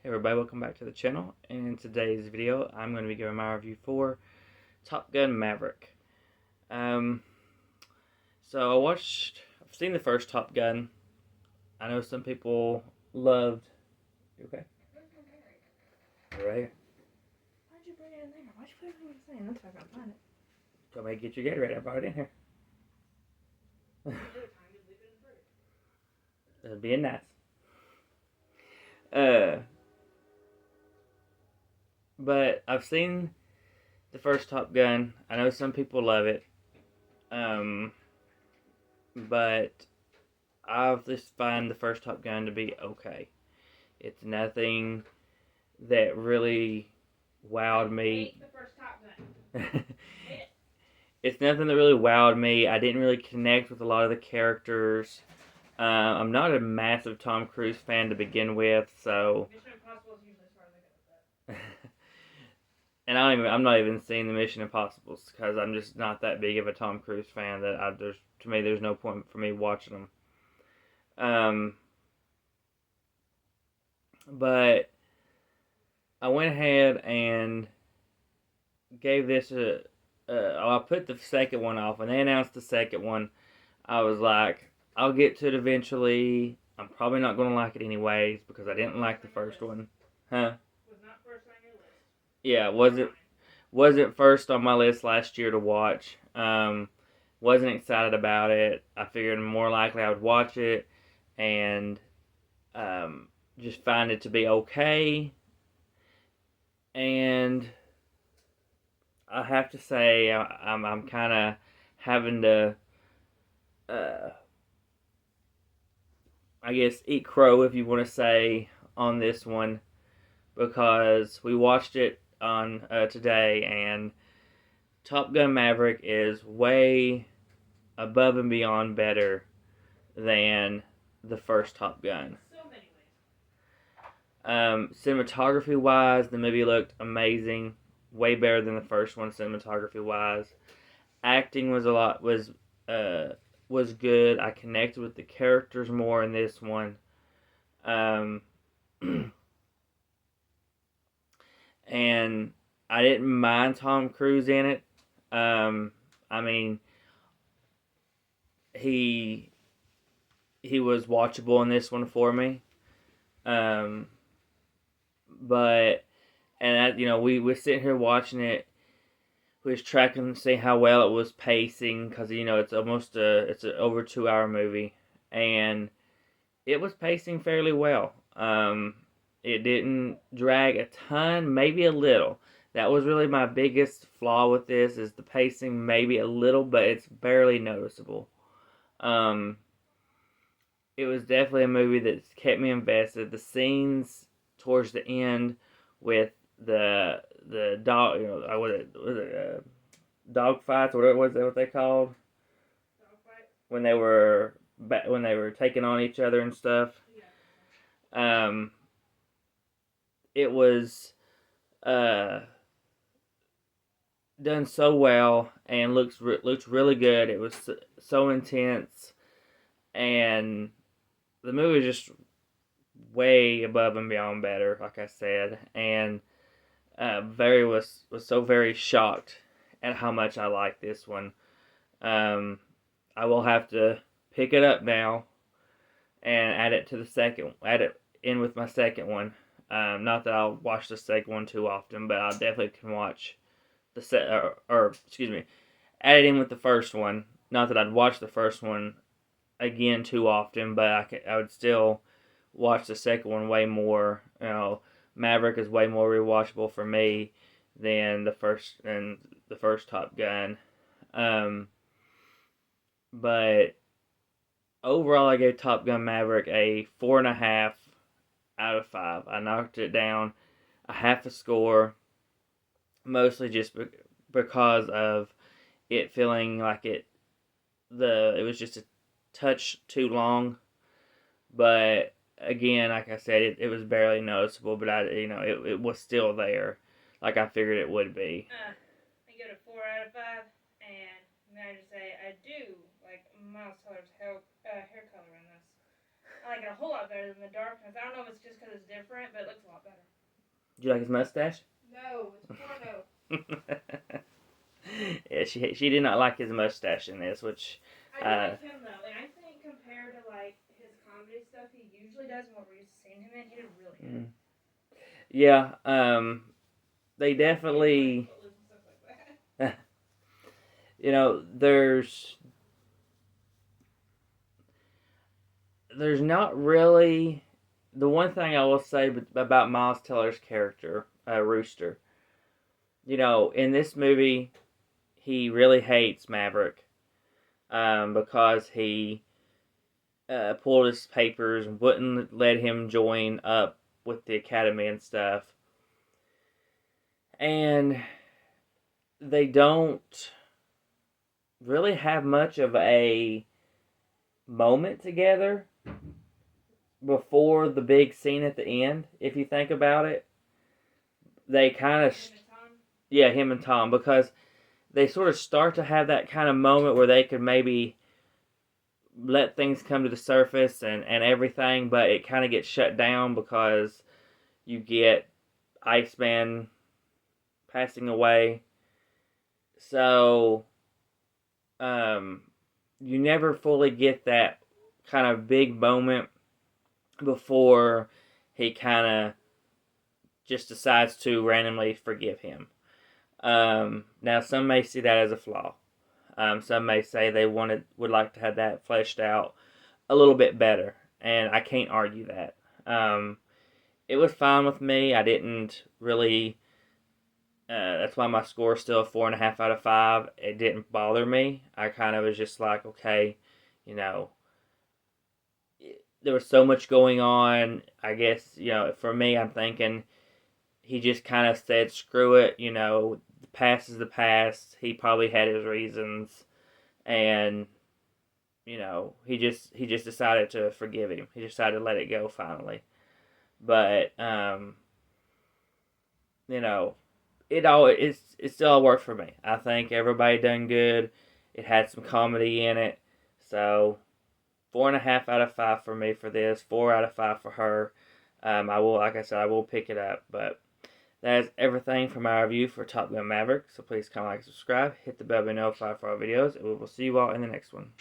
Hey everybody, welcome back to the channel. In today's video, I'm going to be giving my review for Top Gun Maverick. So I've seen the first Top Gun. I know some people loved. You okay? Alright. Why'd you bring it in there? Why'd you put it in the thing? That's how I can find it. Don't make get your Gatorade. I brought it in here. That'd be nice. But I've seen the first Top Gun. I know some people love it. But I've just find the first Top Gun to be okay. It's nothing that really wowed me. The first Top Gun. It's nothing that really wowed me. I didn't really connect with a lot of the characters. I'm not a massive Tom Cruise fan to begin with, so. Mission Impossible is usually as far as I go with that. And I'm not even seeing the Mission Impossibles because I'm just not that big of a Tom Cruise fan that to me there's no point for me watching them. But I went ahead and gave this I put the second one off. When they announced the second one, I was like, I'll get to it eventually. I'm probably not going to like it anyways because I didn't like the first one. Huh? Was not first on your list. Yeah, wasn't first on my list last year to watch. Wasn't excited about it. I figured more likely I would watch it and just find it to be okay. And I have to say I'm kind of having to, I guess, eat crow, if you want to say, on this one, because we watched it on today, and Top Gun Maverick is way above and beyond better than the first Top Gun. So many ways. Cinematography wise, the movie looked amazing, way better than the first one cinematography wise. Acting was good. I connected with the characters more in this one. And I didn't mind Tom Cruise in it. I mean, he was watchable in this one for me. We were sitting here watching it. We was tracking to see how well it was pacing because it's almost it's an over 2 hour movie, and it was pacing fairly well. It didn't drag a ton, maybe a little. That was really my biggest flaw with this, is the pacing maybe a little, but it's barely noticeable. It was definitely a movie that kept me invested. The scenes towards the end with the dog, dog fights, or whatever, was that what they called? Dog fight? When they were taking on each other and stuff. Yeah. It was done so well and looks really good. It was so intense, and the movie was just way above and beyond better, like I said, and was so very shocked at how much I like this one. I will have to pick it up now and add it in with my second one. Not that I'll watch the second one too often, but I definitely can watch add it in with the first one. Not that I'd watch the first one again too often, but I would still watch the second one way more. Maverick is way more rewatchable for me than the first Top Gun. But overall, I gave Top Gun Maverick a 4.5 out of 5. I knocked it down a half a score, mostly just because of it feeling like it was just a touch too long. But again, like I said, it was barely noticeable, but it was still there, like I figured it would be. I give it a 4 out of 5, and may I just say I do like Miles Teller's hair color in this. I like it a whole lot better than the darkness. I don't know if it's just because it's different, but it looks a lot better. Do you like his mustache? No, it's porno. Yeah, she did not like his mustache in this, which I do like him though, and I think compared to like his comedy stuff he usually does and what we're used to seeing him in, he did really good. yeah, they definitely, you know, there's not really the one thing I will say about Miles Teller's character, Rooster. You know, in this movie, he really hates Maverick because he pulled his papers and wouldn't let him join up with the academy and stuff. And they don't really have much of a moment together before the big scene at the end, if you think about it. They kind of, yeah, him and Tom, because they sort of start to have that kind of moment where they could maybe let things come to the surface and everything, but it kind of gets shut down because you get Iceman passing away. So, um, you never fully get that kind of big moment before he kind of just decides to randomly forgive him. Now, some may see that as a flaw. Some may say they would like to have that fleshed out a little bit better, and I can't argue that. It was fine with me. I didn't really. That's why my score is still a 4.5 out of 5. It didn't bother me. I kind of was just like, okay, you know, there was so much going on. I guess, you know, for me, I'm thinking he just kind of said, screw it, you know, the past is the past. He probably had his reasons, and you know, he just decided to forgive him. He decided to let it go finally. But you know, it still worked for me. I think everybody done good. It had some comedy in it, so 4.5 out of 5 for me for this. 4 out of 5 for her. I will, like I said, I will pick it up. But that is everything from our review for Top Gun Maverick. So please comment, like, subscribe, hit the bell to be notified for our videos, and we will see you all in the next one.